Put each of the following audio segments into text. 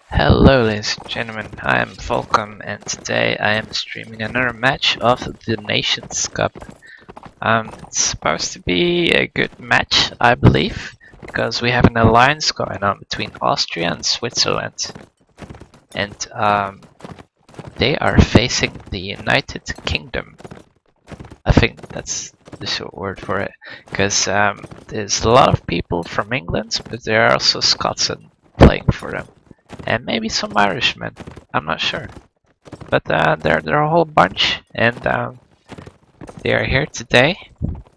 Hello ladies and gentlemen, I am Volcom and today I am streaming another match of the Nations Cup. It's supposed to be a good match, I believe, because we have an alliance going on between Austria and Switzerland. And they are facing the United Kingdom. I think that's the short word for it, because there's a lot of people from England, but there are also Scots playing for them. And maybe some Irishmen, I'm not sure. But they're a whole bunch, and they are here today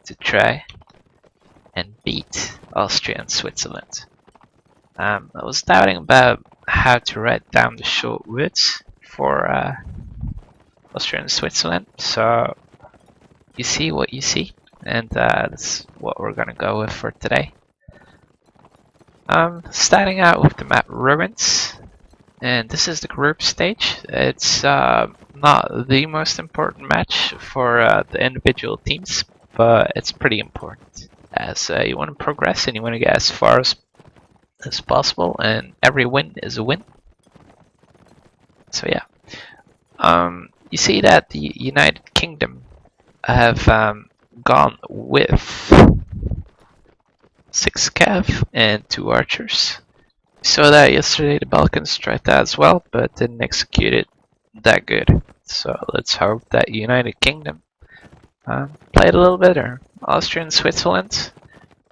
to try and beat Austria and Switzerland. I was doubting about how to write down the short words for Austria and Switzerland, so you see what you see, and that's what we're gonna go with for today. Starting out with the map Ruins. And this is the group stage. It's not the most important match for the individual teams, but it's pretty important as you want to progress and you want to get as far as possible, and every win is a win. So yeah, you see that the United Kingdom have gone with 6 cav and 2 archers. Saw that yesterday, the Balkans tried that as well, but didn't execute it that good. So let's hope that United Kingdom played a little better. Austria and Switzerland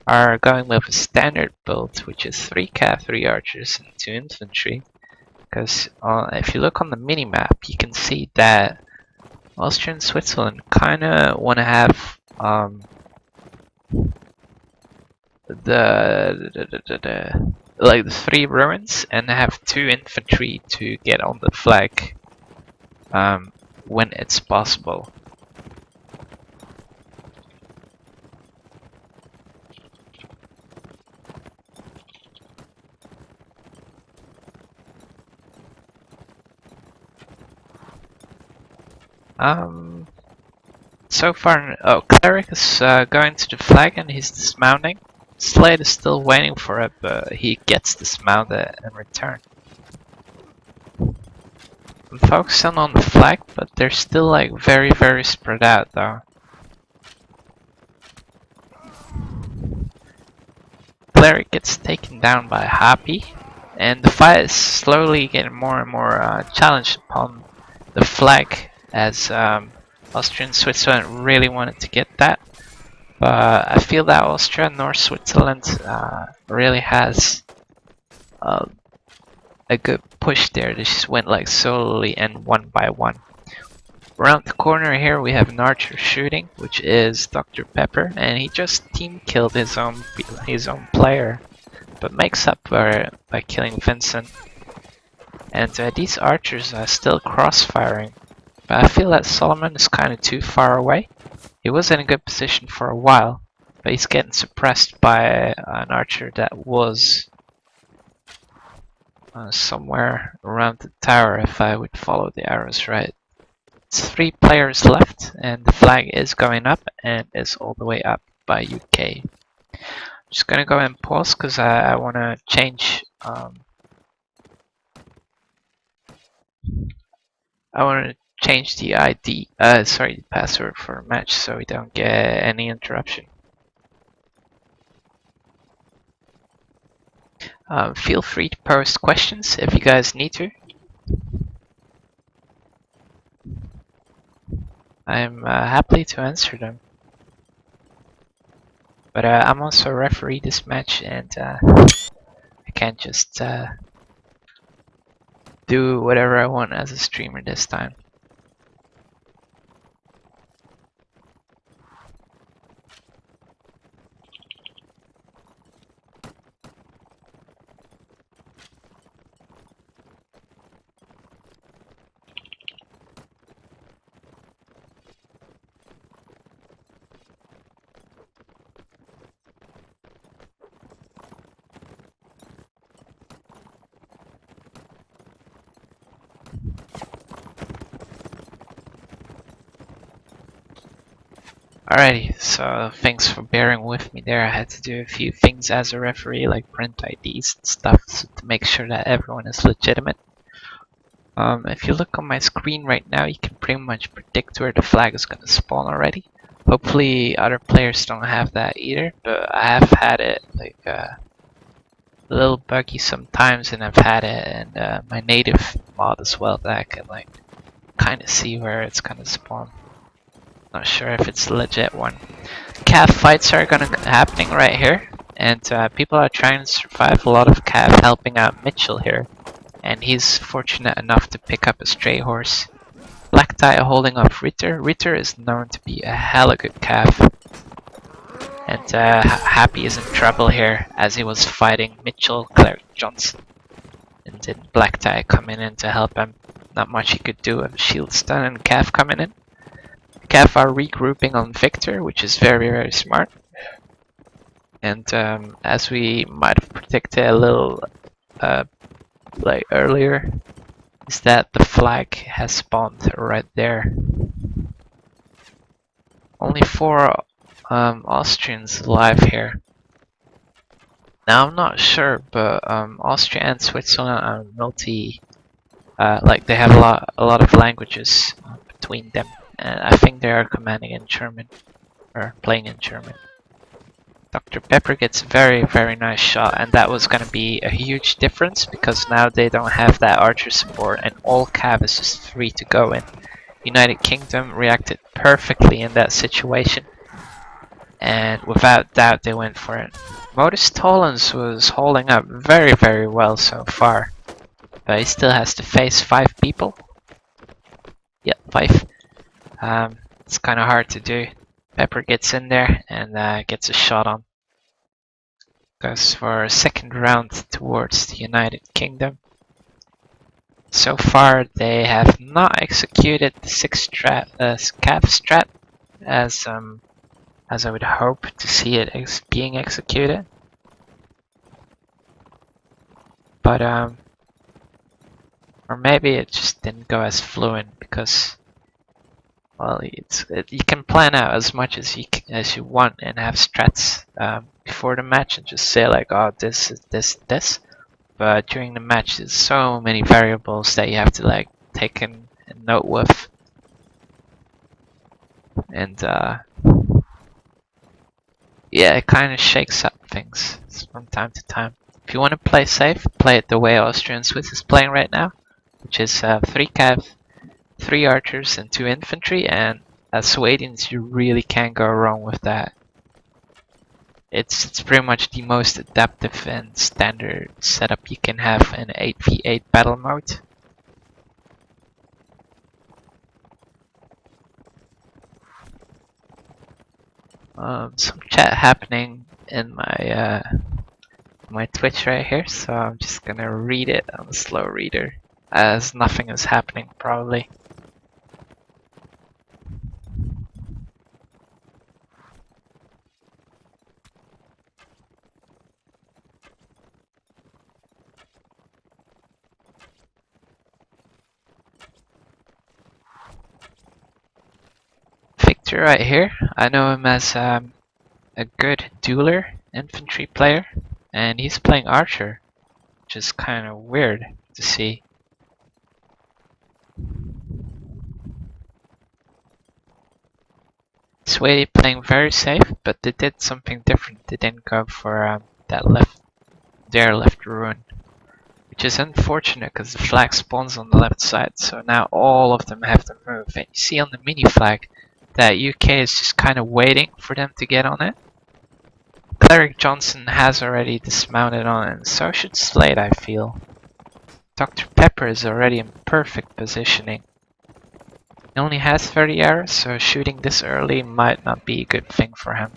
are going with a standard build, which is 3 cav, 3 archers, and 2 infantry. Because if you look on the mini-map, you can see that Austria and Switzerland kind of want to have like the 3 ruins and have 2 infantry to get on the flag when it's possible. So far, Cleric is going to the flag and he's dismounting. Slade is still waiting for it, but he gets dismounted in return. I'm focusing on the flag, but they're still like very spread out though. Cleric gets taken down by Happy, and the fight is slowly getting more and more challenged upon the flag as Austria and Switzerland really wanted to get that. But I feel that Austria nor Switzerland really has a good push there. They just went like slowly and one by one. Around the corner here we have an archer shooting, which is Dr. Pepper, and he just team killed his own player, but makes up for it by killing Vincent. And these archers are still crossfiring, but I feel that Solomon is kind of too far away. He was in a good position for a while, but he's getting suppressed by an archer that was somewhere around the tower if I would follow the arrows right. It's 3 players left, and the flag is going up and is all the way up by UK. Just gonna go and pause because I want to change. I want to change the ID, the password for a match so we don't get any interruption. Feel free to post questions if you guys need to. I'm happy to answer them. But I'm also a referee this match, and I can't just do whatever I want as a streamer this time. Alrighty, so thanks for bearing with me there. I had to do a few things as a referee, like print IDs and stuff, so to make sure that everyone is legitimate. If you look on my screen right now, you can pretty much predict where the flag is going to spawn already. Hopefully other players don't have that either, but I have had it like a little buggy sometimes, and I've had it in my native mod as well, that I can like kind of see where it's going to spawn. Not sure if it's a legit one. Cav fights are gonna happening right here, and people are trying to survive. A lot of Cav helping out Mitchell here, and he's fortunate enough to pick up a stray horse. Black Tie holding up Ritter. Ritter is known to be a hella good Cav, and Happy is in trouble here as he was fighting Mitchell Cleric Johnson, and then Black Tie coming in to help him. Not much he could do with a shield stun and Cav coming in. Cav are regrouping on Victor, which is very smart. And as we might have predicted a little like earlier, is that the flag has spawned right there. Only 4 Austrians alive here. Now I'm not sure, but Austria and Switzerland are multi, like they have a lot of languages between them. And I think they are commanding in German, or playing in German. Dr. Pepper gets a very nice shot, and that was going to be a huge difference because now they don't have that archer support and all Cav is just free to go in. United Kingdom reacted perfectly in that situation, and without doubt they went for it. Modus Tollens was holding up very well so far, but he still has to face 5 people. Yep, 5. It's kind of hard to do. Pepper gets in there and gets a shot on. Goes for a second round towards the United Kingdom. So far they have not executed the 6 Cav strat as I would hope to see it being executed. But or maybe it just didn't go as fluent because, well, you can plan out as much as you want and have strats before the match and just say like, oh, this is this. But during the match, there's so many variables that you have to like take a note with, and yeah, it kind of shakes up things from time to time. If you want to play safe, play it the way Austria and Swiss is playing right now, which is 3 Cav, 3 archers and 2 infantry, and as Swedes you really can't go wrong with that. It's pretty much the most adaptive and standard setup you can have in 8v8 battle mode. Some chat happening in my Twitch right here, so I'm just gonna read it on a slow reader, as nothing is happening probably. Victor right here, I know him as a good dueler infantry player, and he's playing archer, which is kind of weird to see. Swede playing very safe, but they did something different. They didn't go for their left ruin, which is unfortunate because the flag spawns on the left side, so now all of them have to move. And you see on the mini flag that UK is just kind of waiting for them to get on it. Cleric Johnson has already dismounted on it, and so should Slade, I feel. Dr. Pepper is already in perfect positioning. He only has 30 arrows, so shooting this early might not be a good thing for him.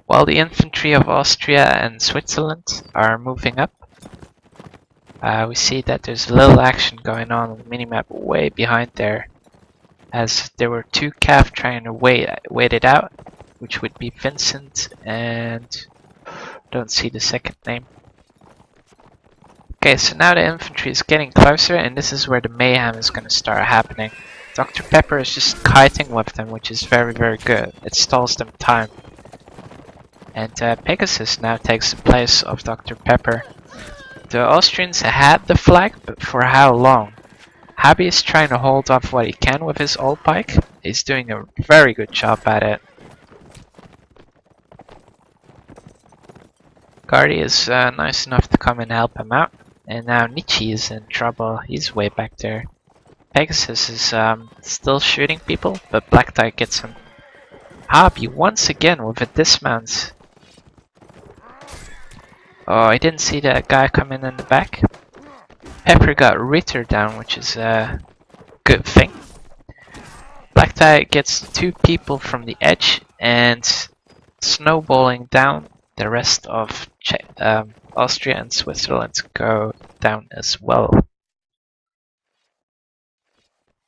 While the infantry of Austria and Switzerland are moving up, we see that there's a little action going on the minimap way behind there, as there were 2 Cav trying to wait it out, which would be Vincent and don't see the second name. Okay, so now the infantry is getting closer, and this is where the mayhem is going to start happening. Dr. Pepper is just kiting with them, which is very, very good. It stalls them time. And Pegasus now takes the place of Dr. Pepper. The Austrians had the flag, but for how long? Habi is trying to hold off what he can with his old pike. He's doing a very good job at it. Guardi is nice enough to come and help him out. And now Nietzsche is in trouble. He's way back there. Pegasus is still shooting people, but Black Tie gets him. Habi once again with a dismount. Oh, I didn't see that guy coming in the back. Pepper got Ritter down, which is a good thing. Black Tie gets 2 people from the edge and snowballing down. The rest of Austria and Switzerland go down as well.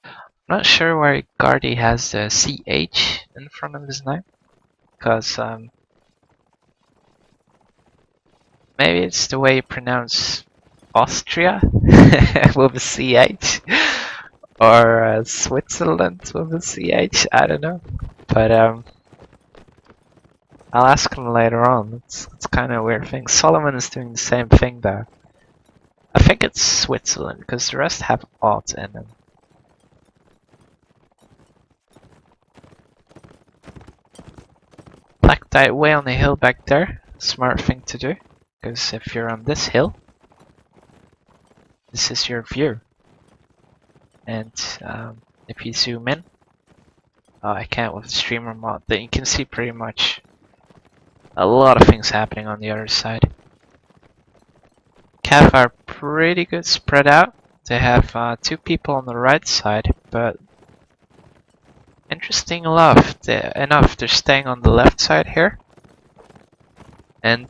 I'm not sure why Guardi has the CH in front of his name, because maybe it's the way you pronounce Austria with a CH, or Switzerland with a CH, I don't know. But I'll ask him later on. It's kind of a weird thing. Solomon is doing the same thing though. I think it's Switzerland, because the rest have odd in them. Black Tie way on the hill back there. Smart thing to do, because if you're on this hill, this is your view. And if you zoom in, oh, I can't with the streamer mod, then you can see pretty much a lot of things happening on the other side. Cav are pretty good spread out. They have 2 people on the right side, but interesting enough, they're staying on the left side here. And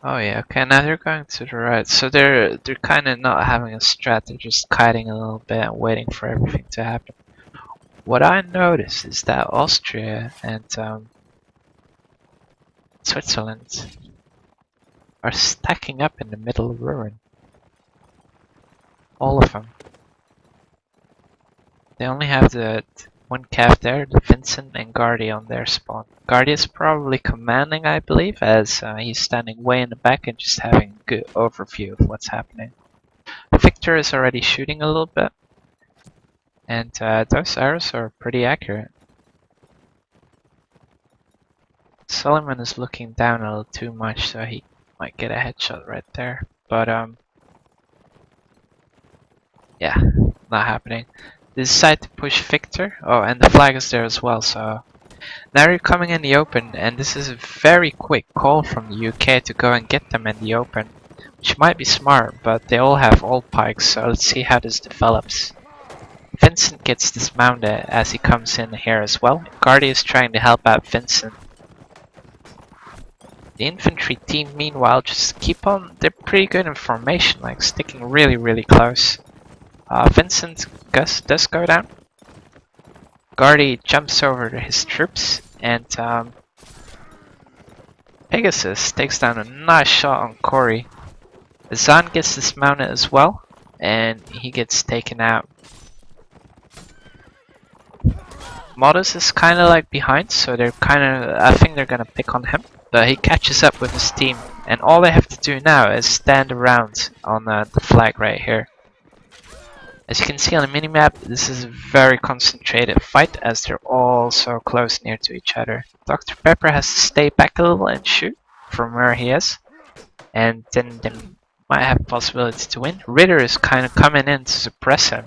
oh yeah, okay, now they're going to the right. So they're kind of not having a strat, they're just kiting a little bit and waiting for everything to happen. What I noticed is that Austria and Switzerland are stacking up in the middle of ruin. All of them. They only have the 1 cav there, the Vincent and Guardi on their spawn. Guardi is probably commanding, I believe, as he's standing way in the back and just having a good overview of what's happening. Victor is already shooting a little bit. And those arrows are pretty accurate. Solomon is looking down a little too much, so he might get a headshot right there. But yeah, not happening. They decide to push Victor. Oh, and the flag is there as well, so now you're coming in the open, and this is a very quick call from the UK to go and get them in the open, which might be smart, but they all have old pikes, so let's see how this develops. Vincent gets dismounted as he comes in here as well. Guardi is trying to help out Vincent. The infantry team meanwhile just keep on, they're pretty good in formation, like sticking really, really close. Vincent does go down. Guardi jumps over to his troops, and Pegasus takes down a nice shot on Corey. Zan gets dismounted as well, and he gets taken out. Modus is kind of like behind, so they're I think they're gonna pick on him. But he catches up with his team, and all they have to do now is stand around on the flag right here. As you can see on the minimap, this is a very concentrated fight as they're all so close near to each other. Dr. Pepper has to stay back a little and shoot from where he is, and then they might have a possibility to win. Ritter is kind of coming in to suppress him,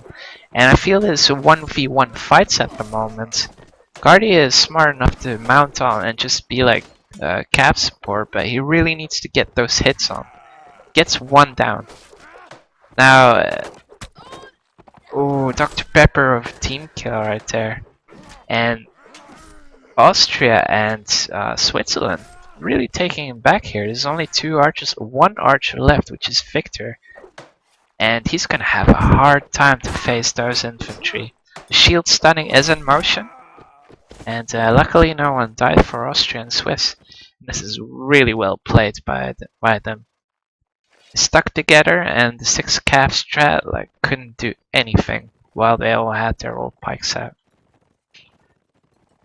and I feel it's a 1v1 fights at the moment. Guardi is smart enough to mount on and just be like cav support, but he really needs to get those hits on. Gets 1 down. Now, ooh, Dr. Pepper of team kill right there. And Austria and Switzerland really taking him back here. There's only 2 archers, 1 archer left, which is Victor. And he's gonna have a hard time to face those infantry. The shield stunning is in motion. And luckily no one died for Austria and Swiss. This is really well played by them. stuck together, and the 6 cav strat like couldn't do anything while they all had their old pikes out.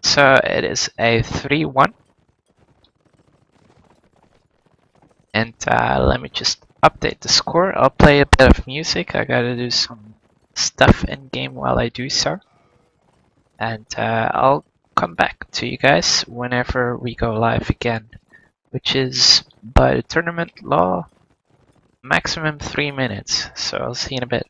So it is a 3-1. And let me just update the score. I'll play a bit of music. I gotta do some stuff in game while I do so. And I'll come back to you guys whenever we go live again, which is by the tournament law maximum 3 minutes. So I'll see you in a bit.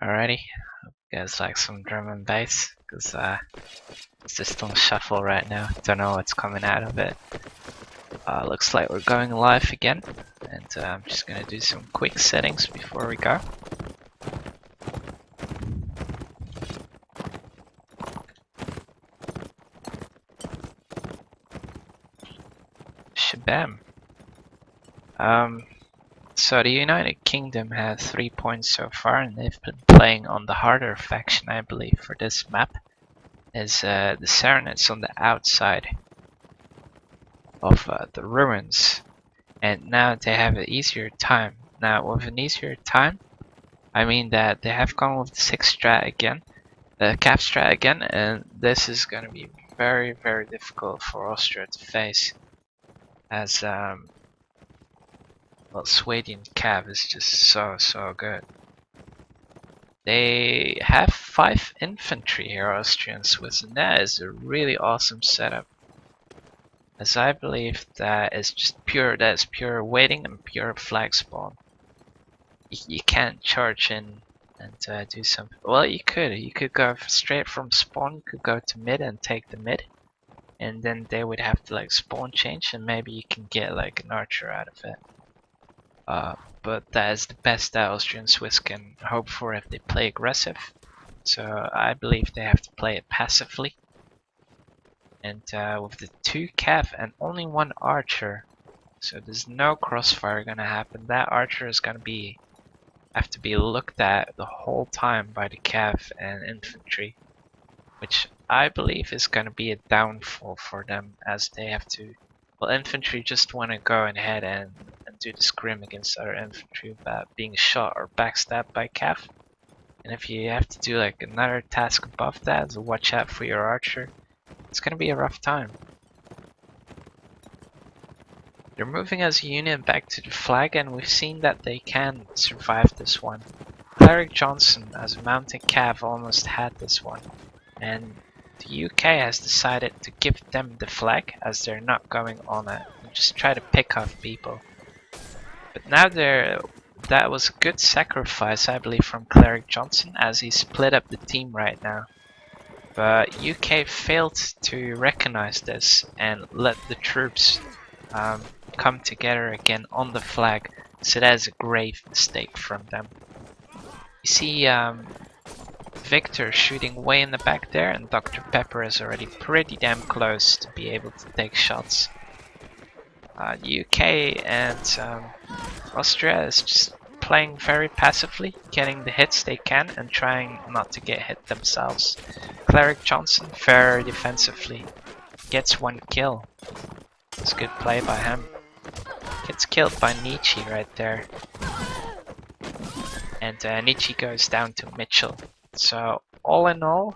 Alrighty, guys like some drum and bass, because it's just on shuffle right now. Don't know what's coming out of it. Looks like we're going live again, and I'm just gonna do some quick settings before we go. Shabam. So the United Kingdom has 3 points so far, and they've been playing on the harder faction, I believe, for this map. Is the Serenades on the outside of the ruins, and now they have an easier time. Now with an easier time, I mean that they have gone with the 6 strat again, the cap strat again, and this is going to be very, very difficult for Austria to face, as well, Swedian cav is just so good. They have 5 infantry here, Austria and Switzerland. That is a really awesome setup, as I believe that is just pure waiting and pure flag spawn. You can't charge in and do something. Well, you could go straight from spawn. You could go to mid and take the mid, and then they would have to like spawn change, and maybe you can get like an archer out of it. But that is the best that Austrian Swiss can hope for if they play aggressive. So I believe they have to play it passively. And with the 2 cav and only 1 archer, so there's no crossfire gonna happen. That archer is gonna have to be looked at the whole time by the cav and infantry, which I believe is gonna be a downfall for them, as they have to. Well, infantry just want to go ahead and do the scrim against other infantry without being shot or backstabbed by cav. And if you have to do like another task above that, so watch out for your archer, it's gonna be a rough time. They're moving as a unit back to the flag, and we've seen that they can survive this one. Cleric Johnson as a mounted cav almost had this one, and the UK has decided to give them the flag, as they're not going on it and just try to pick off people. But now that was a good sacrifice, I believe, from Cleric Johnson, as he split up the team right now. But UK failed to recognize this and let the troops come together again on the flag, so that is a grave mistake from them. You see Victor shooting way in the back there, and Dr. Pepper is already pretty damn close to be able to take shots. The UK and Austria is just playing very passively, getting the hits they can and trying not to get hit themselves. Cleric Johnson very defensively gets 1 kill. It's a good play by him. Gets killed by Nietzsche right there. And Nietzsche goes down to Mitchell. So all in all,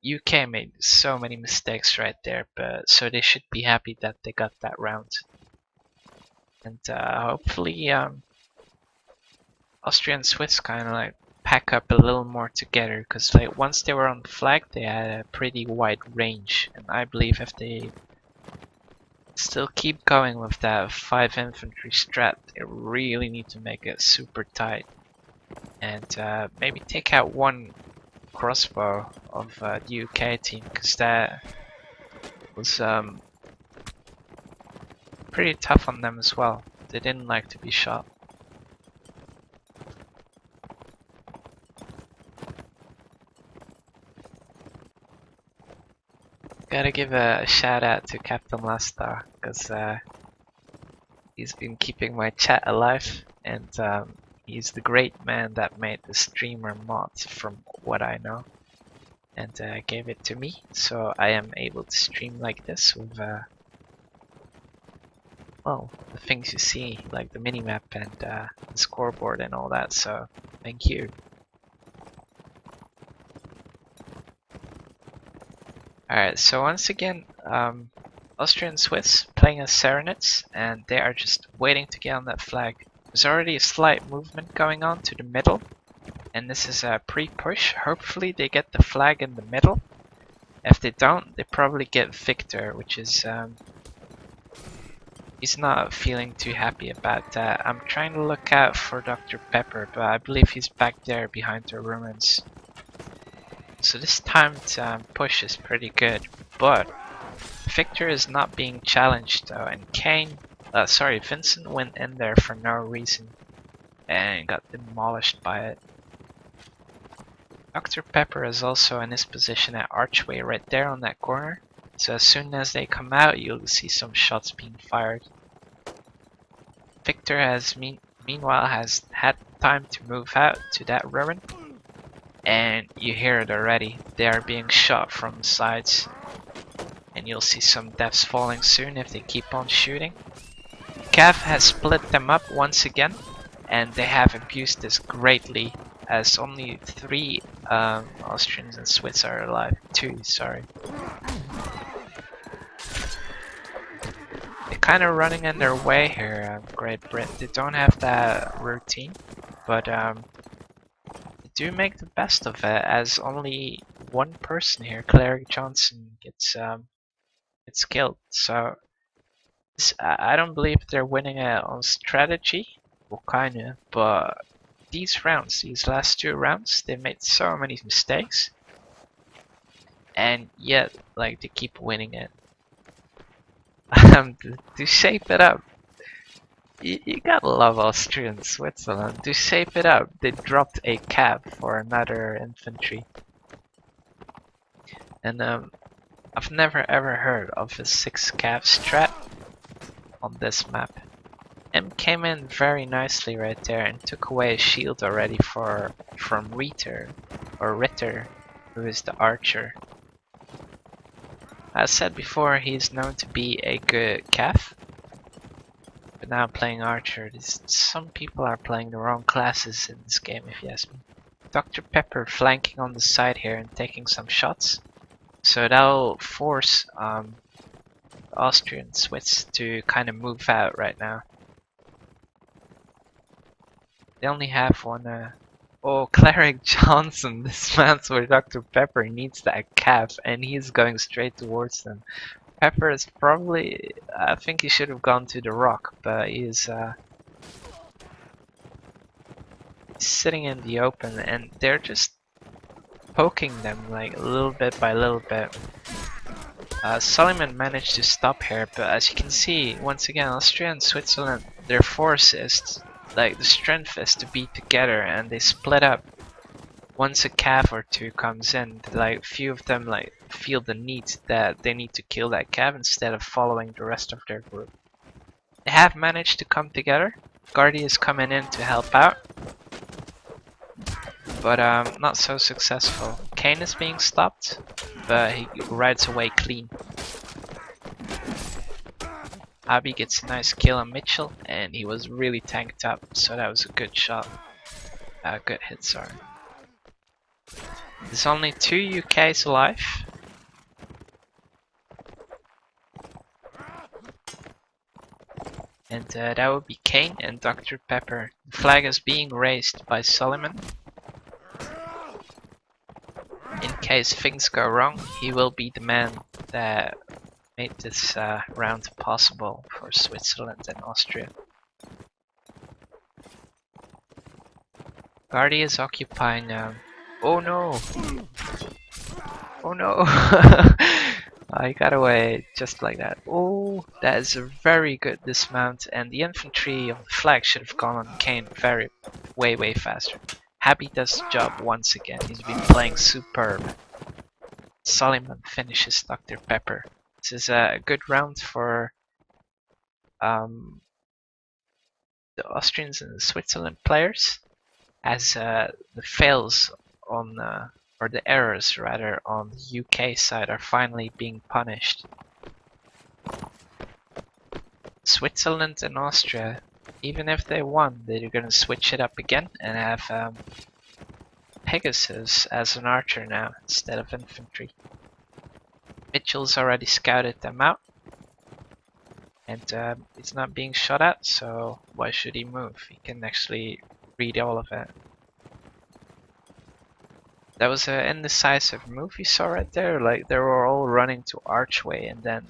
UK made so many mistakes right there, but so they should be happy that they got that round. And hopefully Austrian Swiss kind of like pack up a little more together, because like once they were on the flag they had a pretty wide range, and I believe if they still keep going with that 5 infantry strat, they really need to make it super tight, and maybe take out 1 crossbow of the UK team, because that was pretty tough on them as well. They didn't like to be shot. Gotta give a shout out to Captain Lastar, because he's been keeping my chat alive, and he's the great man that made the streamer mod, from what I know, and gave it to me, so I am able to stream like this with well, the things you see, like the minimap and the scoreboard and all that, so thank you. Alright, so once again, Austrian Swiss playing as Serenades, and they are just waiting to get on that flag. There's already a slight movement going on to the middle, and this is a pre-push. Hopefully they get the flag in the middle. If they don't, they probably get Victor, which is He's not feeling too happy about that. I'm trying to look out for Dr. Pepper, but I believe he's back there behind the ruins. So this timed push is pretty good, but Victor is not being challenged though, and Vincent went in there for no reason and got demolished by it. Dr. Pepper is also in his position at Archway right there on that corner, so as soon as they come out you'll see some shots being fired. Victor has meanwhile has had time to move out to that ruin, and you hear it already. They are being shot from the sides, and you'll see some deaths falling soon if they keep on shooting. Cav has split them up once again, and they have abused this greatly, as only 3 Austrians and Swiss are alive. 2, sorry. They're kind of running in their way here, Great Britain. They don't have that routine, but they do make the best of it, as only one person here, Cleric Johnson, gets killed. So I don't believe they're winning it on strategy, well kinda, but these last 2 rounds, they made so many mistakes, and yet like they keep winning it. To shape it up, you gotta love Austria and Switzerland. To shape it up, they dropped a cab for another infantry, and I've never ever heard of a 6 cav strat on this map. M came in very nicely right there and took away a shield already from Ritter, who is the archer. As said before, he's known to be a good cav, but now playing archer, some people are playing the wrong classes in this game if you ask me. Dr. Pepper flanking on the side here and taking some shots, so that'll force Austrian Swiss to kind of move out right now. They only have one. Oh, Cleric Johnson, this man's where Dr. Pepper needs that cap, and he's going straight towards them. Pepper is probably, I think he should have gone to the rock, but he's sitting in the open, and they're just poking them like little bit by little bit. Suleiman managed to stop here, but as you can see, once again, Austria and Switzerland, their force is, like, the strength is to be together, and they split up. Once a cav or 2 comes in, like, few of them like feel the need that they need to kill that cav instead of following the rest of their group. They have managed to come together. Guardi is coming in to help out, but not so successful. Kane is being stopped, but he rides away clean. Abi gets a nice kill on Mitchell, and he was really tanked up, so that was a good shot. Good hit, sorry. There's only 2 UKs alive. And that would be Kane and Dr. Pepper. The flag is being raised by Suleiman. In case things go wrong, he will be the man that made this round possible for Switzerland and Austria. Guardi is occupying. Oh no! Oh no! I got away just like that. Oh, that is a very good dismount, and the infantry on the flag should have gone on Kane way faster. Happy does the job once again. He's been playing superb. Suleiman finishes Dr. Pepper. This is a good round for the Austrians and the Switzerland players, as the fails on, or the errors rather, on the UK side are finally being punished. Switzerland and Austria, even if they won, they're gonna switch it up again and have Pegasus as an archer now instead of infantry. Mitchell's already scouted them out, and he's not being shot at, so why should he move? He can actually read all of it. That was an indecisive move you saw right there. Like, they were all running to Archway, and then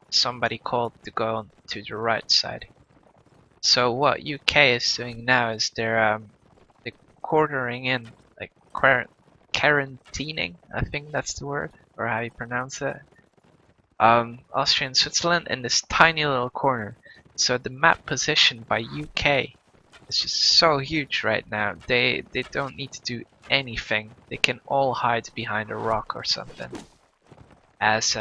somebody called to go on to the right side. So what UK is doing now is they're quartering in, like quarantining, I think that's the word, or how you pronounce it. Austria and Switzerland in this tiny little corner. So the map position by UK is just so huge right now. They don't need to do anything. They can all hide behind a rock or something. As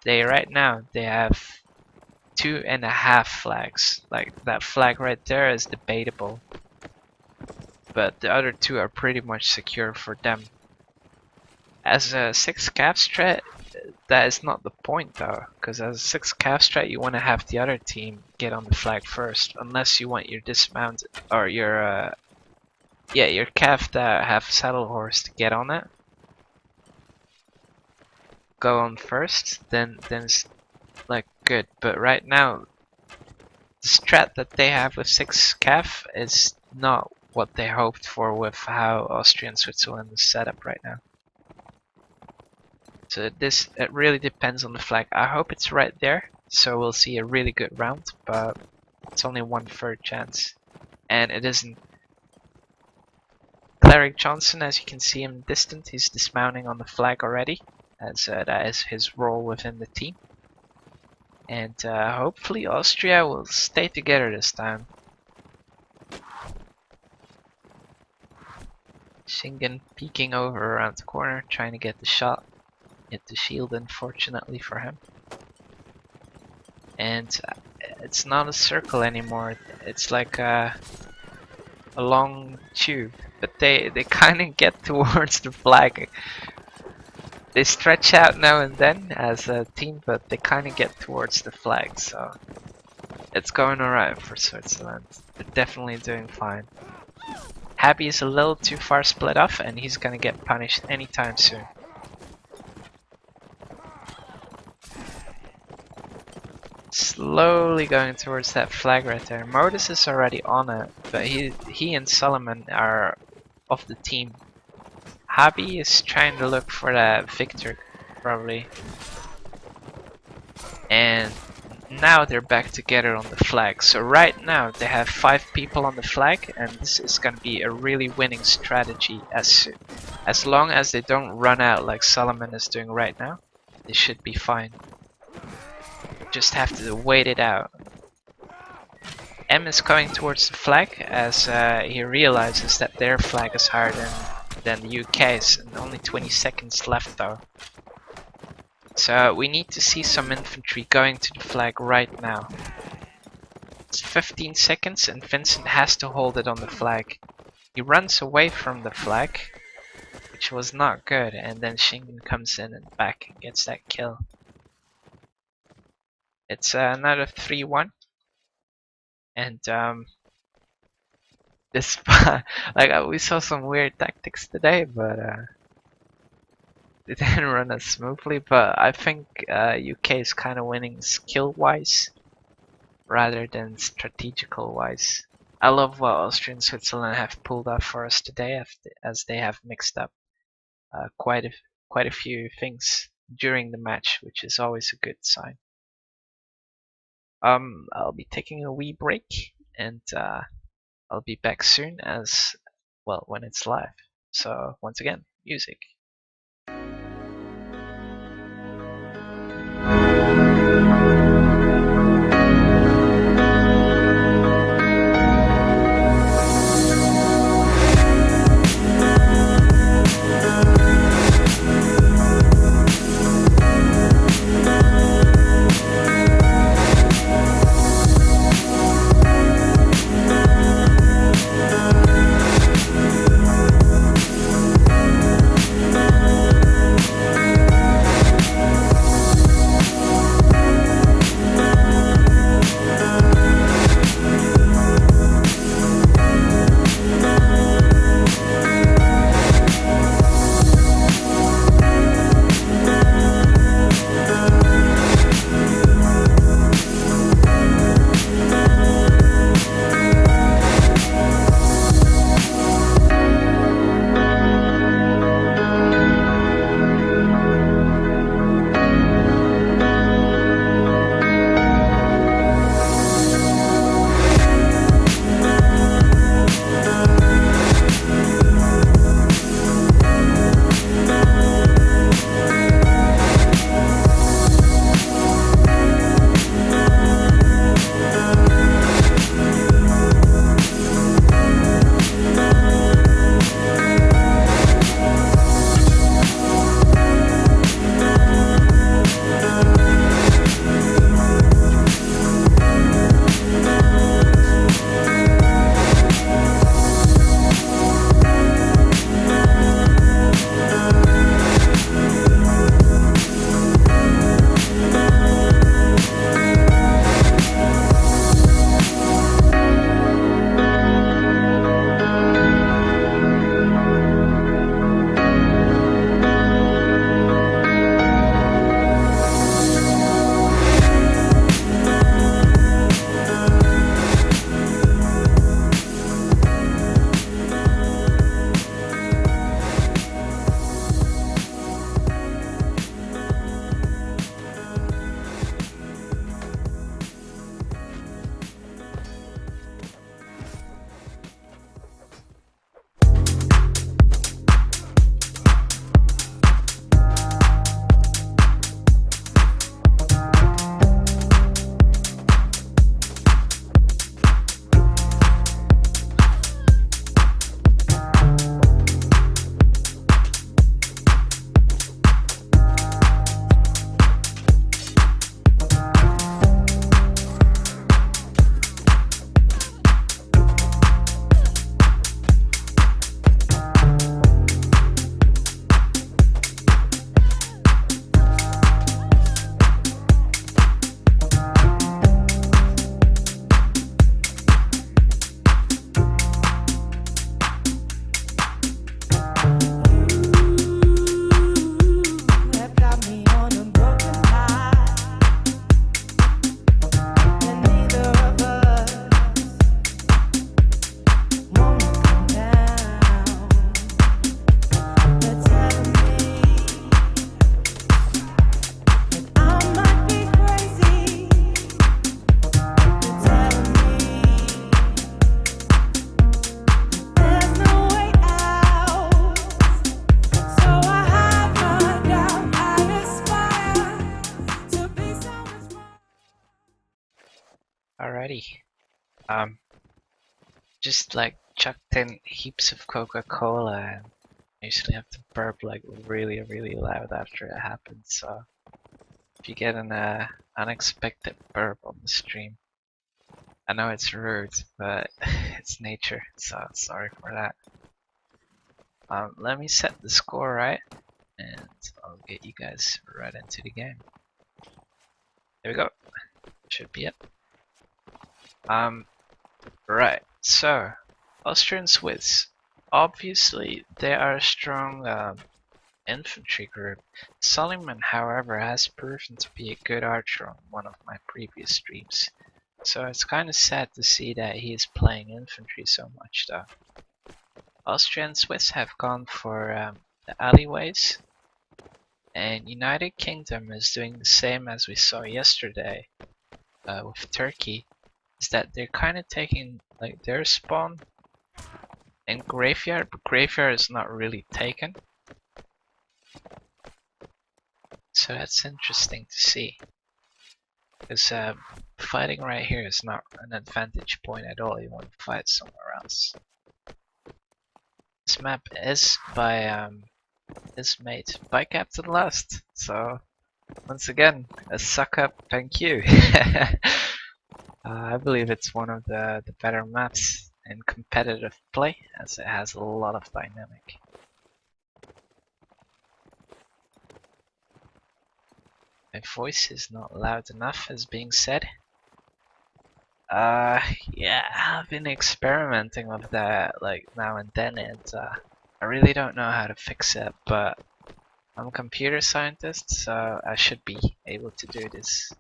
they right now they have 2.5 flags. Like that flag right there is debatable, but the other two are pretty much secure for them. As a 6 cap strat, that is not the point though, because as a 6 cap strat you want to have the other team get on the flag first, unless you want your dismount or your calf that have saddle horse to get on it. Go on first, then it's like good. But right now, the strat that they have with 6 calf is not what they hoped for with how Austria and Switzerland is set up right now. So it really depends on the flag. I hope it's right there, so we'll see a really good round, but it's only 1/3 chance. And it isn't. Cleric Johnson, as you can see him distant, he's dismounting on the flag already, as that is his role within the team. And hopefully Austria will stay together this time. Shingen peeking over around the corner, trying to get the shot. Hit the shield, unfortunately for him. And it's not a circle anymore. It's like a long tube. But they kind of get towards the flag. They stretch out now and then as a team, but they kind of get towards the flag. So it's going alright for Switzerland. They're definitely doing fine. Happy is a little too far split off, and he's gonna get punished anytime soon. Slowly going towards that flag right there. Modus is already on it, but he and Solomon are off the team. Habi is trying to look for that victor, probably. And now they're back together on the flag. So right now they have 5 people on the flag, and this is gonna be a really winning strategy. As long as they don't run out like Solomon is doing right now, they should be fine. Just have to wait it out. M is going towards the flag as he realizes that their flag is higher than the UK's, and only 20 seconds left though. So we need to see some infantry going to the flag right now. It's 15 seconds and Vincent has to hold it on the flag. He runs away from the flag, which was not good, and then Shingen comes in and back and gets that kill. It's another 3-1, and this like we saw some weird tactics today, but it didn't run as smoothly. But I think UK is kind of winning skill-wise rather than strategical-wise. I love what Austria and Switzerland have pulled off for us today, as they have mixed up quite a few things during the match, which is always a good sign. I'll be taking a wee break, and I'll be back soon as well when it's live. So once again, music. Um, just like chucked in heaps of Coca-Cola and I usually have to burp like really, really loud after it happens. So if you get an unexpected burp on the stream, I know it's rude, but it's nature, so sorry for that. Let me set the score right, and I'll get you guys right into the game. There we go. Should be it. Right. So, Austrian Swiss. Obviously, they are a strong infantry group. Soliman, however, has proven to be a good archer on one of my previous streams. So it's kind of sad to see that he is playing infantry so much though. Austria and Swiss have gone for the alleyways, and United Kingdom is doing the same as we saw yesterday with Turkey, is that they're kind of taking like their spawn in Graveyard, but Graveyard is not really taken. So that's interesting to see. Because fighting right here is not an advantage point at all, you want to fight somewhere else. This map is made by Captain Lust, so once again, a suck up thank you. I believe it's one of the better maps in competitive play, as it has a lot of dynamic. My voice is not loud enough, as being said. Yeah, I've been experimenting with that like now and then, and I really don't know how to fix it, but I'm a computer scientist, so I should be able to do this.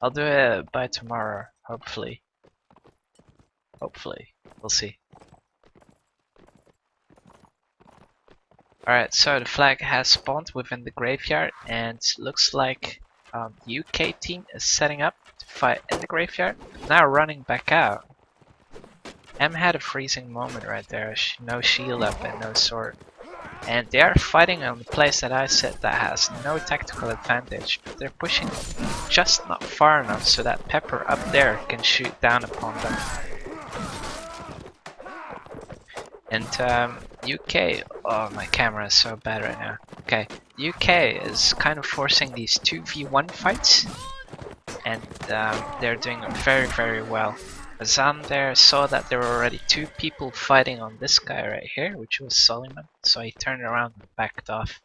I'll do it by tomorrow, hopefully. Hopefully. We'll see. Alright, so the flag has spawned within the graveyard, and looks like the UK team is setting up to fight in the graveyard, now running back out. M had a freezing moment right there, no shield up and no sword. And they are fighting on the place that I said that has no tactical advantage, but they're pushing just not far enough so that Pepper up there can shoot down upon them. And UK, oh my camera is so bad right now. Okay, UK is kind of forcing these 2v1 fights, and they're doing very, very well. Azan there saw that there were already two people fighting on this guy right here, which was Soliman, so he turned around and backed off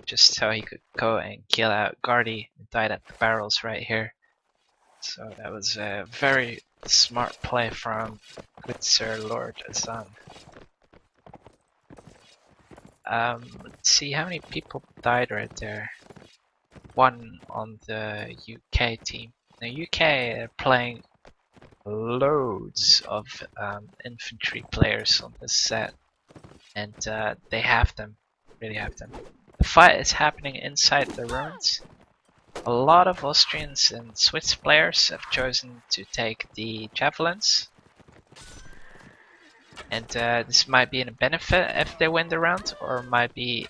just so he could go and kill out Guardy, who died at the barrels right here. So that was a very smart play from good Sir Lord Azan. Let's see how many people died right there. One on the UK team. The UK are playing loads of infantry players on this set, and they have them, really have them. The fight is happening inside the ruins. A lot of Austrians and Swiss players have chosen to take the javelins, and this might be a benefit if they win the round, or might be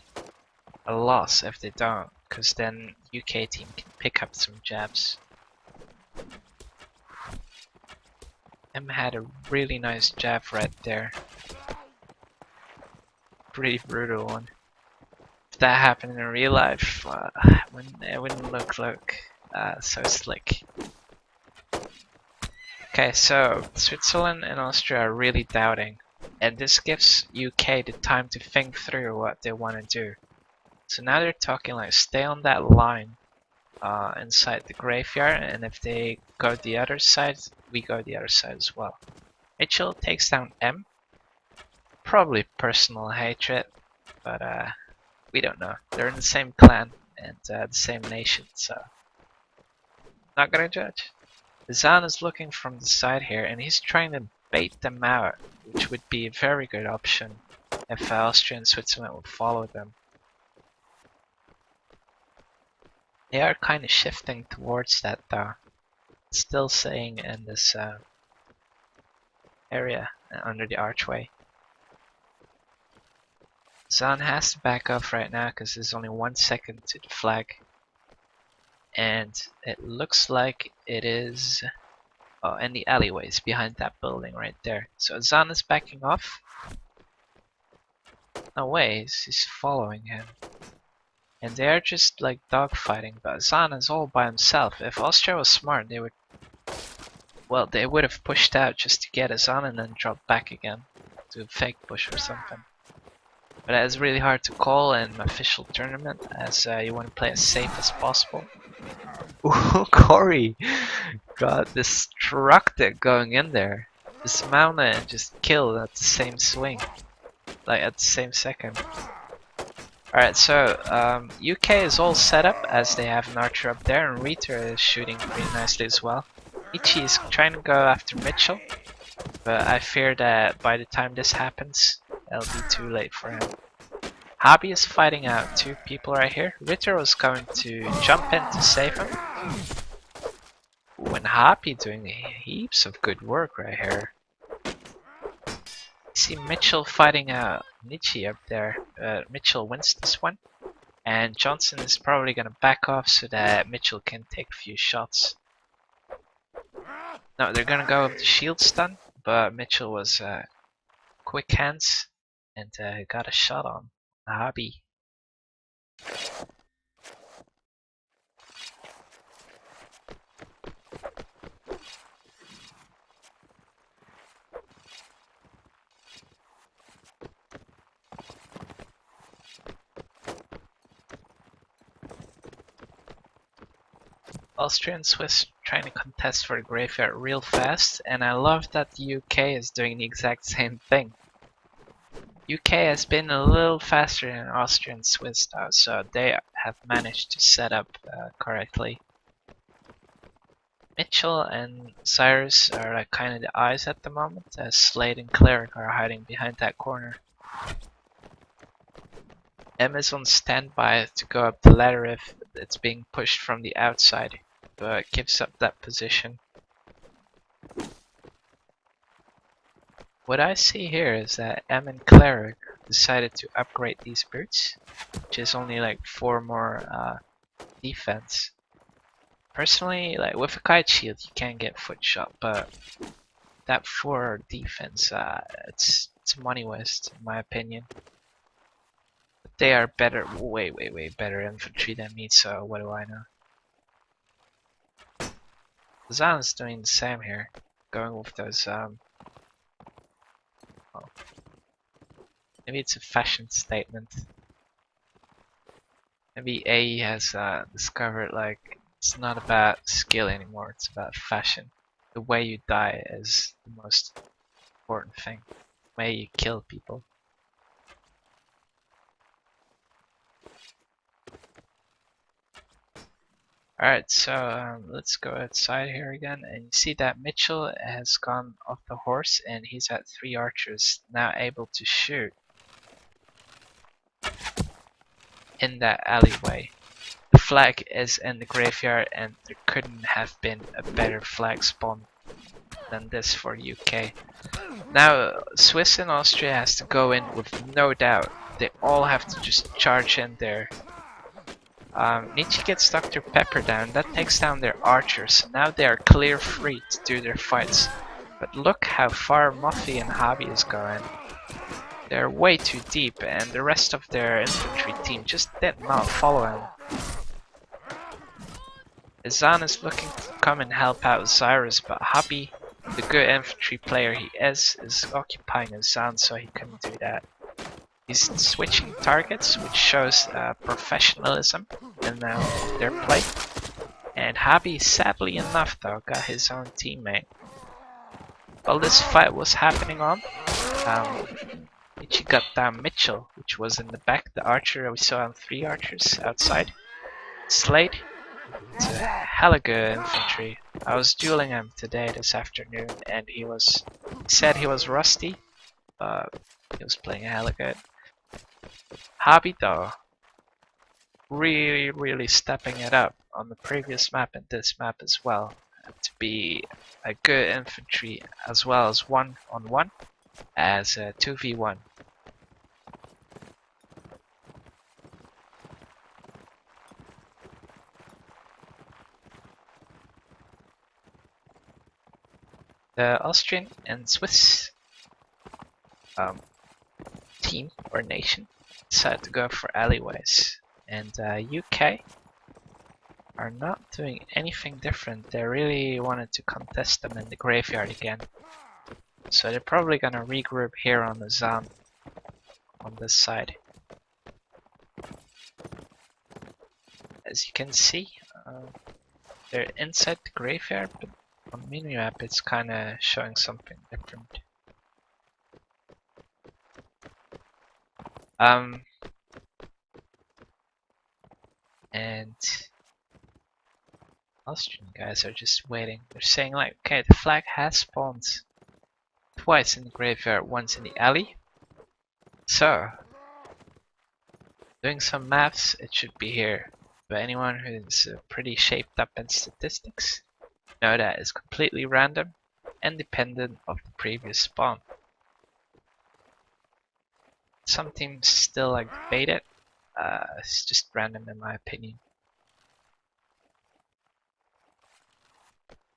a loss if they don't, because then UK team can pick up some jabs. M had a really nice jab right there. Pretty brutal one. If that happened in real life, it wouldn't look so slick. Okay, so Switzerland and Austria are really doubting, and this gives UK the time to think through what they want to do. So now they're talking like stay on that line inside the graveyard, and if they go the other side, we go the other side as well. Mitchell takes down M. Probably personal hatred, but we don't know. They're in the same clan and the same nation, so not gonna judge. Zan is looking from the side here, and he's trying to bait them out, which would be a very good option if Austria and Switzerland would follow them. They are kind of shifting towards that though. Still staying in this area under the archway. Zan has to back off right now because there's only 1 second to the flag. And it looks like it is Oh, and the alleyways behind that building right there. So Zan is backing off. No way, he's following him. And they're just like dogfighting, but Zan is all by himself. If Austria was smart, they would... Well, they would have pushed out just to get us on and then drop back again. Do a fake push or something. But that is really hard to call in an official tournament, as you want to play as safe as possible. Ooh, Corey got destructed going in there. Dismount and just killed at the same swing. Like at the same second. Alright, so UK is all set up as they have an archer up there, and Rita is shooting pretty nicely as well. Ichi is trying to go after Mitchell, but I fear that by the time this happens, it'll be too late for him. Hobby is fighting out two people right here. Ritter was going to jump in to save him. Ooh, and Hobby doing heaps of good work right here. See Mitchell fighting out Nietzsche up there. Mitchell wins this one. And Johnson is probably going to back off so that Mitchell can take a few shots. No, they're going to go with the shield stun, but Mitchell was quick hands and got a shot on Hobby. Austria and Swiss trying to contest for the graveyard real fast, and I love that the UK is doing the exact same thing. UK has been a little faster than Austria and Swiss now, so they have managed to set up correctly. Mitchell and Cyrus are like kind of the eyes at the moment, as Slade and Cleric are hiding behind that corner. M is on standby to go up the ladder if it's being pushed from the outside, but gives up that position. What I see here is that M and Cleric decided to upgrade these boots, which is only like 4 more defense. Personally, like with a kite shield you can get foot shot, but that 4 defense, it's a money waste in my opinion. They are better, way better infantry than me, so what do I know? Zan's doing the same here, going with those, well, maybe it's a fashion statement. Maybe AE has discovered like it's not about skill anymore, it's about fashion. The way you die is the most important thing, the way you kill people. Alright, so let's go outside here again, and you see that Mitchell has gone off the horse and he's at 3 archers, now able to shoot in that alleyway. The flag is in the graveyard and there couldn't have been a better flag spawn than this for UK. Now Swiss and Austria has to go in with no doubt. They all have to just charge in there. Nietzsche gets Dr. Pepper down, that takes down their archers. Now they are clear free to do their fights. But look how far Muffy and Hobby is going. They're way too deep and the rest of their infantry team just did not follow him. Zan is looking to come and help out Cyrus, but Hobby, the good infantry player he is occupying Zan, so he couldn't do that. He's switching targets, which shows professionalism in their play. And Hobby, sadly enough though, got his own teammate. While this fight was happening on, Ichi got down Mitchell, which was in the back, the archer we saw on 3 archers outside. Slade, it's a hella good infantry. I was dueling him today this afternoon, and he said he was rusty, but he was playing hella good. Hobby though, really stepping it up on the previous map and this map as well, to be a good infantry as well as 1-on-1 as a 2v1. The Austrian and Swiss team or nation decided to go for alleyways, and UK are not doing anything different. They really wanted to contest them in the graveyard again, so they're probably gonna regroup here on the Zam on this side. As you can see, they're inside the graveyard, but on minimap it's kinda showing something different. And Austrian guys are just waiting. They're saying like, okay, the flag has spawned twice in the graveyard, once in the alley. So, doing some maths, it should be here. But anyone who's pretty shaped up in statistics know that is completely random and dependent of the previous spawn. Some teams still like debate it. It's just random in my opinion.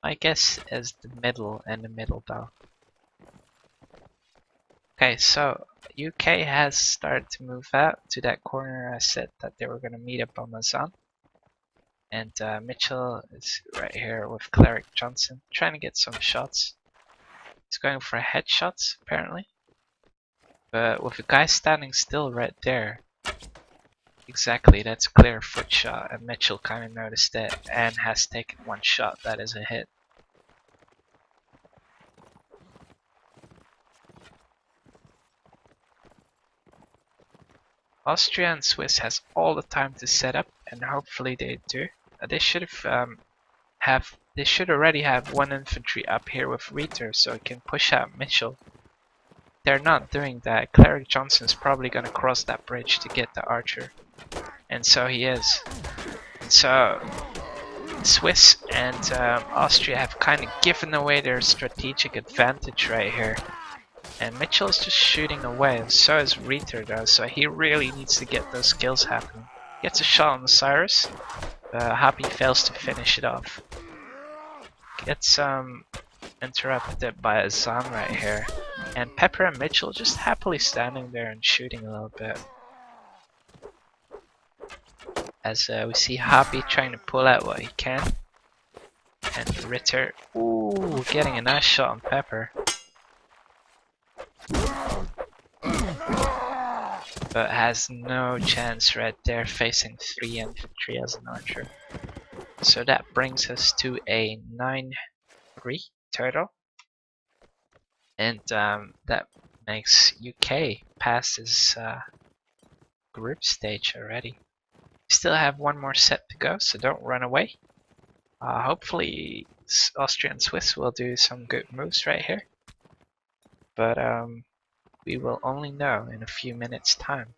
My guess is the middle and the middle though. Okay, so UK has started to move out to that corner I said that they were going to meet up on the Zan. And Mitchell is right here with Cleric Johnson trying to get some shots. He's going for headshots apparently. But with the guy standing still right there, exactly, that's a clear foot shot, and Mitchell kind of noticed it and has taken one shot. That is a hit. Austria and Swiss has all the time to set up, and hopefully they do. They should they should already have one infantry up here with Reater, so it can push out Mitchell. They're not doing that. Cleric Johnson's probably gonna cross that bridge to get the archer. And so he is. So Swiss and Austria have kind of given away their strategic advantage right here. And Mitchell is just shooting away, and so is Reater though, so he really needs to get those kills happening. Gets a shot on the Cyrus, Happy fails to finish it off. Gets interrupted by a Zan right here. And Pepper and Mitchell just happily standing there and shooting a little bit. As we see Happy trying to pull out what he can. And Ritter, ooh, getting a nice shot on Pepper. But has no chance right there facing 3 infantry as an archer. So that brings us to a 9-3 total. And that makes UK pass this group stage already. We still have one more set to go, so don't run away. Hopefully Austria and Swiss will do some good moves right here. But we will only know in a few minutes' time.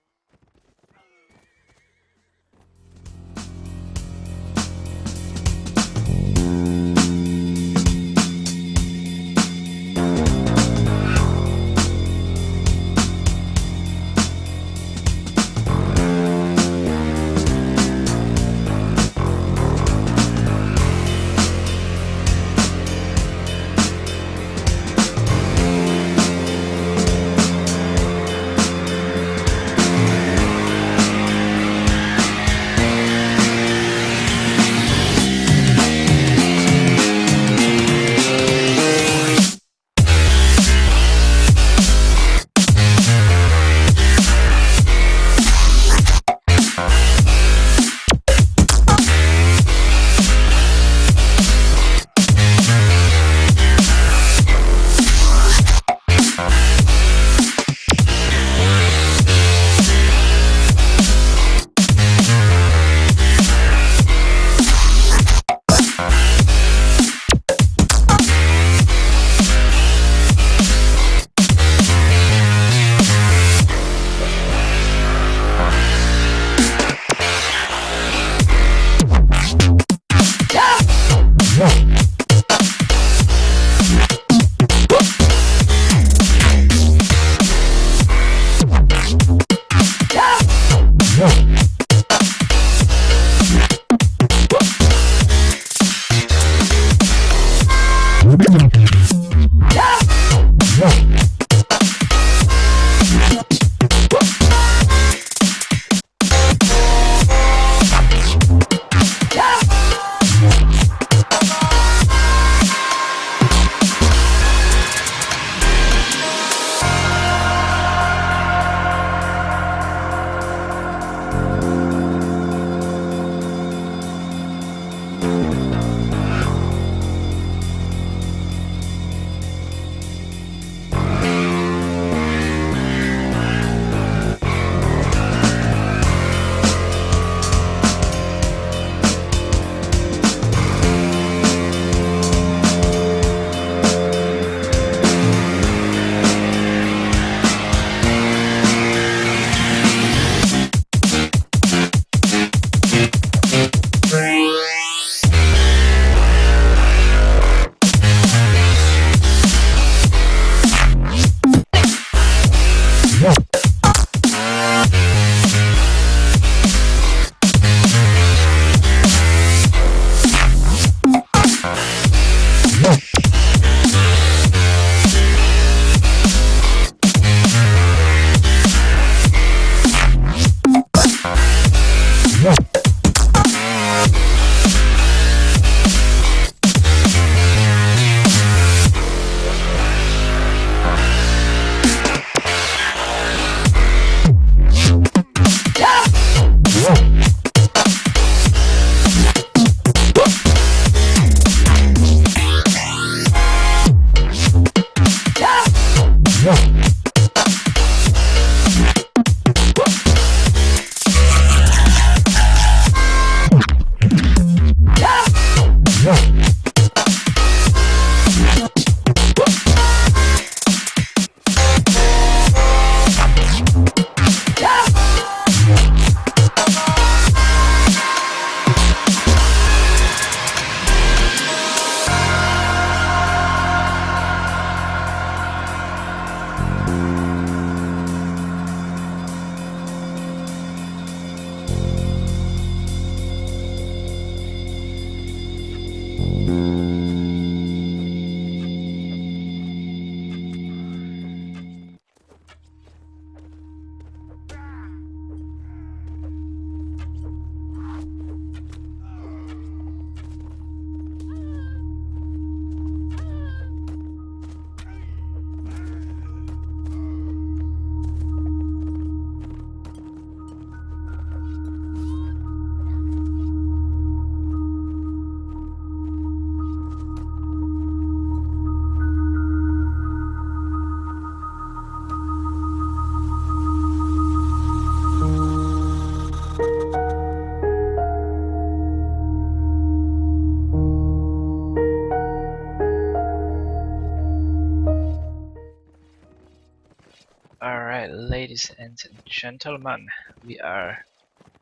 ladies and gentlemen, we are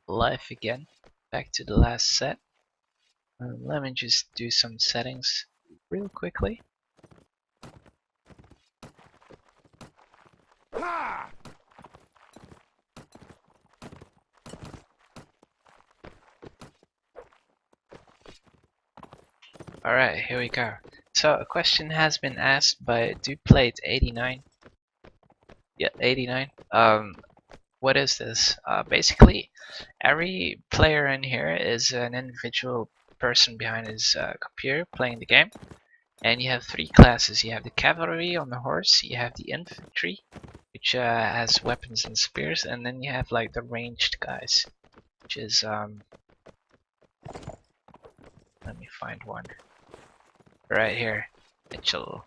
live again. Back to the last set. Let me just do some settings real quickly. Alright, here we go. So a question has been asked by DudePlate89. Yeah, 89. What is this? Basically, every player in here is an individual person behind his computer playing the game. And you have three classes. You have the cavalry on the horse, you have the infantry, which has weapons and spears, and then you have like the ranged guys, which is let me find one right here, Mitchell.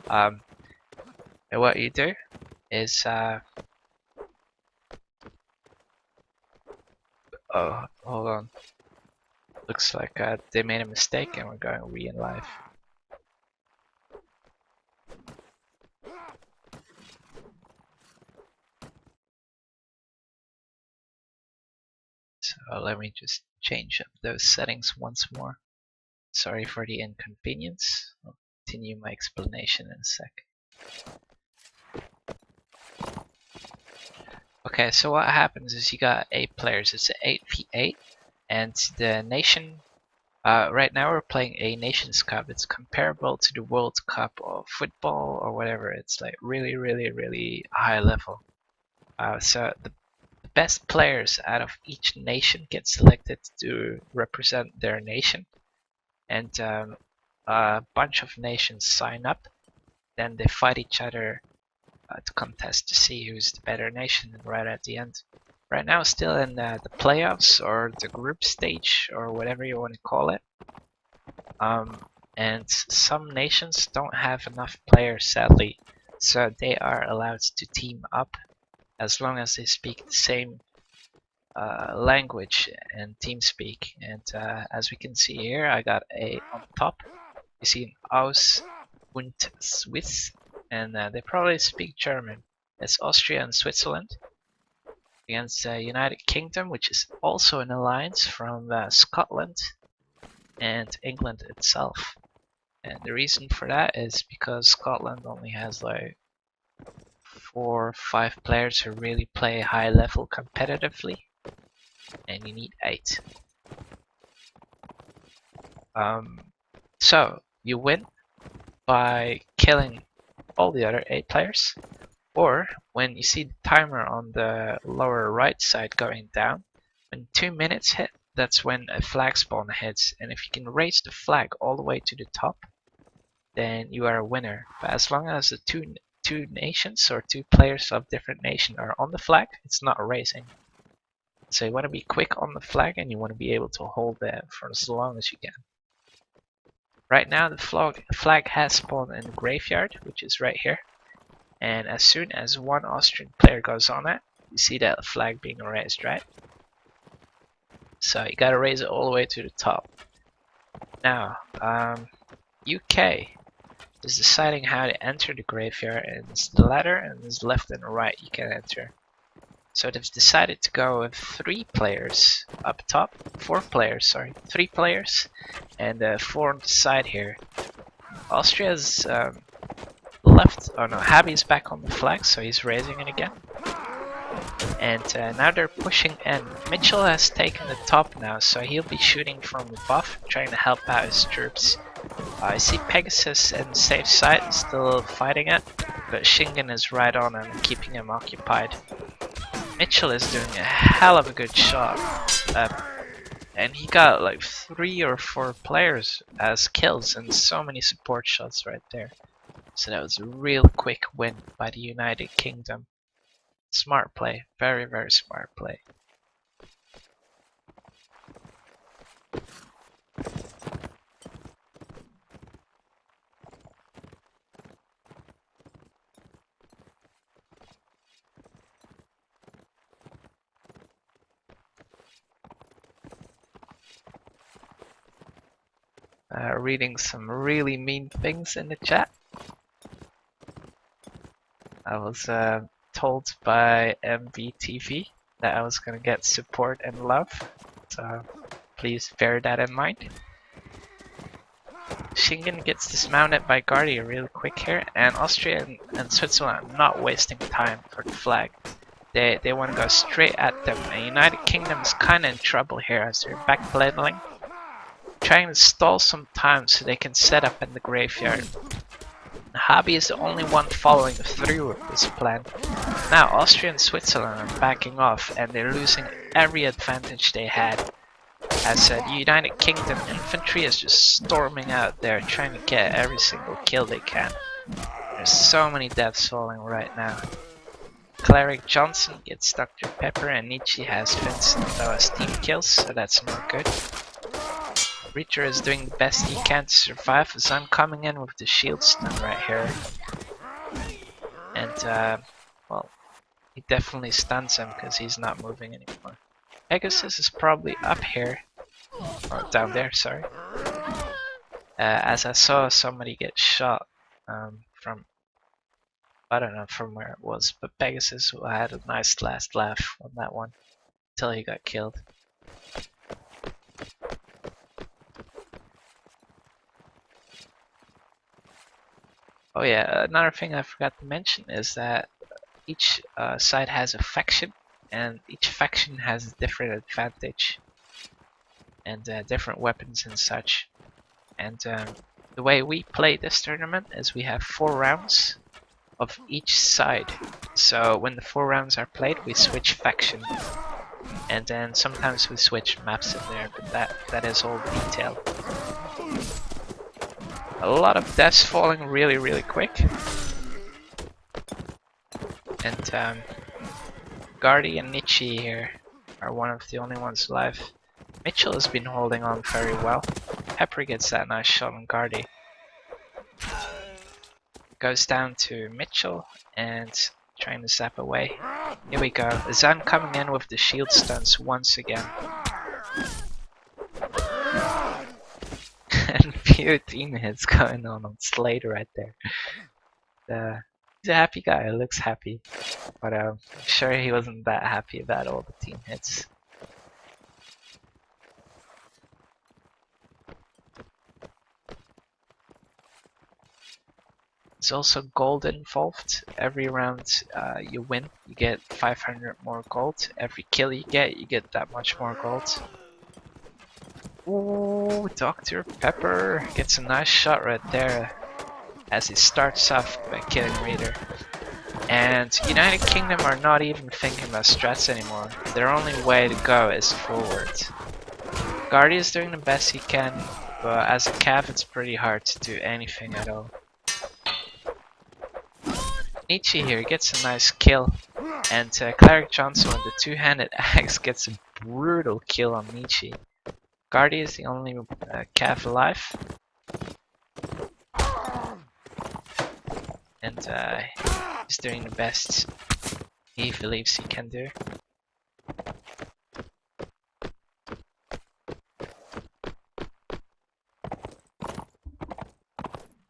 And what you do is oh, hold on. Looks like they made a mistake and we're going re in live. So let me just change up those settings once more. Sorry for the inconvenience. I'll continue my explanation in a sec. Okay, so what happens is you got 8 players. It's an 8v8, and the nation. Right now we're playing a Nations Cup. It's comparable to the World Cup of football or whatever. It's like really high level. So the best players out of each nation get selected to represent their nation, and a bunch of nations sign up. Then they fight each other to contest to see who's the better nation right at the end. Right now still in the playoffs or the group stage or whatever you want to call it. And some nations don't have enough players, sadly, so they are allowed to team up as long as they speak the same language and team speak. And as we can see here, I got a on top. You see an Aus und Swiss, and they probably speak German. It's Austria and Switzerland against the United Kingdom, which is also an alliance from Scotland and England itself. And the reason for that is because Scotland only has like 4 or 5 players who really play high level competitively, and you need 8. So you win by killing all the other 8 players, or when you see the timer on the lower right side going down, when 2 minutes hit, that's when a flag spawn hits, and if you can raise the flag all the way to the top, then you are a winner. But as long as the two nations or 2 players of different nation are on the flag, it's not raising. So you want to be quick on the flag and you want to be able to hold that for as long as you can. Right now the flag has spawned in the graveyard, which is right here. And as soon as one Austrian player goes on it, you see that flag being raised, right? So you gotta raise it all the way to the top. Now, UK is deciding how to enter the graveyard, and it's the ladder, and there's left and right you can enter. So they've decided to go with 3 players up top, 4 players, sorry, 3 players, and 4 on the side here. Austria's left, oh no, Habi's back on the flag, so he's raising it again. And now they're pushing in. Mitchell has taken the top now, so he'll be shooting from above, trying to help out his troops. I see Pegasus in the safe side, still fighting it, but Shingen is right on and keeping him occupied. Mitchell is doing a hell of a good shot, and he got like 3 or 4 players as kills and so many support shots right there. So that was a real quick win by the United Kingdom. Smart play, very smart play. Reading some really mean things in the chat. I was told by MVTV that I was gonna get support and love, so please bear that in mind. Shingen gets dismounted by Guardia really quick here, and Austria and Switzerland are not wasting time for the flag. They want to go straight at them, and United Kingdom is kind of in trouble here as they're backpedaling, trying to stall some time so they can set up in the graveyard. Hobby is the only one following through with this plan. Now Austria and Switzerland are backing off, and they're losing every advantage they had. As the United Kingdom infantry is just storming out there trying to get every single kill they can. There's so many deaths falling right now. Cleric Johnson gets Dr. Pepper, and Nietzsche has Vincent though as team kills, so that's not good. Reacher is doing the best he can to survive as I'm coming in with the shield stun right here. And well, he definitely stuns him because he's not moving anymore. Pegasus is probably up here, or down there, sorry. As I saw somebody get shot from, I don't know from where it was, but Pegasus had a nice last laugh on that one until he got killed. Oh yeah, another thing I forgot to mention is that each side has a faction, and each faction has a different advantage and different weapons and such. And the way we play this tournament is we have 4 rounds of each side. So when the 4 rounds are played, we switch faction, and then sometimes we switch maps in there, but that is all detailed. A lot of deaths falling really quick. And Guardi and Nietzsche here are one of the only ones alive. Mitchell has been holding on very well. Pepper gets that nice shot on Guardi. Goes down to Mitchell and trying to zap away. Here we go. Zan coming in with the shield stuns once again. And few team hits going on Slade right there. He's a happy guy, looks happy. But I'm sure he wasn't that happy about all the team hits. There's also gold involved. Every round you win, you get 500 more gold. Every kill you get that much more gold. Ooh, Dr. Pepper gets a nice shot right there as he starts off by killing Reader. And United Kingdom are not even thinking about strats anymore. Their only way to go is forward. Guardi is doing the best he can, but as a cav it's pretty hard to do anything at all. Nietzsche here gets a nice kill, and Cleric Johnson with the two-handed axe gets a brutal kill on Nietzsche. Guardi is the only cav alive, and he's doing the best he believes he can do.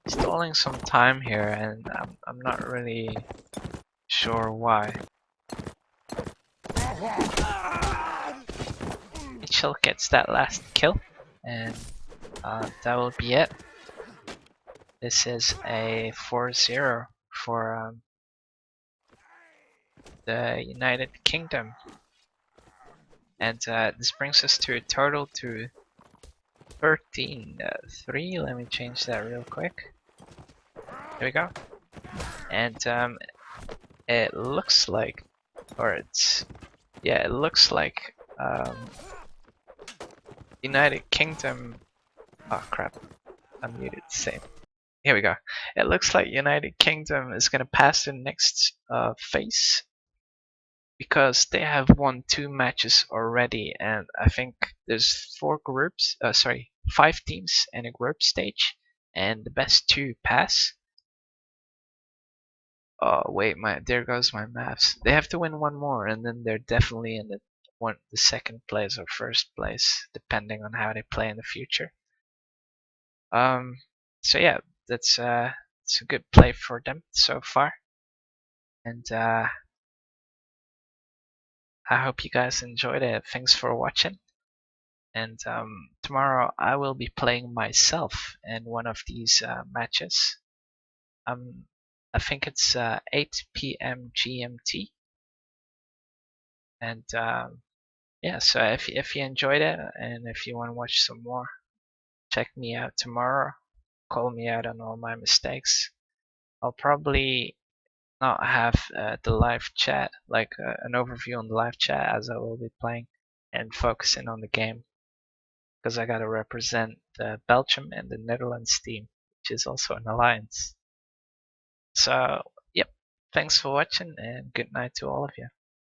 Stalling some time here, and I'm not really sure why. Mitchell gets that last kill, and that will be it. This is a 4-0 for the United Kingdom, and this brings us to a total to 13-3. Let me change that real quick. There we go. And it looks like, it looks like United Kingdom. Oh crap! I'm muted. Same. Here we go. It looks like United Kingdom is gonna pass the next phase because they have won 2 matches already, and I think there's 5 teams in a group stage, and the best 2 pass. Oh wait, there goes my maps. They have to win 1 more, and then they're definitely in the second place or first place, depending on how they play in the future. So yeah, it's a good play for them so far, and I hope you guys enjoyed it. Thanks for watching. And tomorrow I will be playing myself in one of these matches. I think it's 8 p.m. GMT. And yeah, so if you enjoyed it and if you want to watch some more, check me out tomorrow. Call me out on all my mistakes. I'll probably not have the live chat, like an overview on the live chat, as I will be playing and focusing on the game, because I gotta represent the Belgium and the Netherlands team, which is also an alliance. So, yep, thanks for watching and good night to all of you.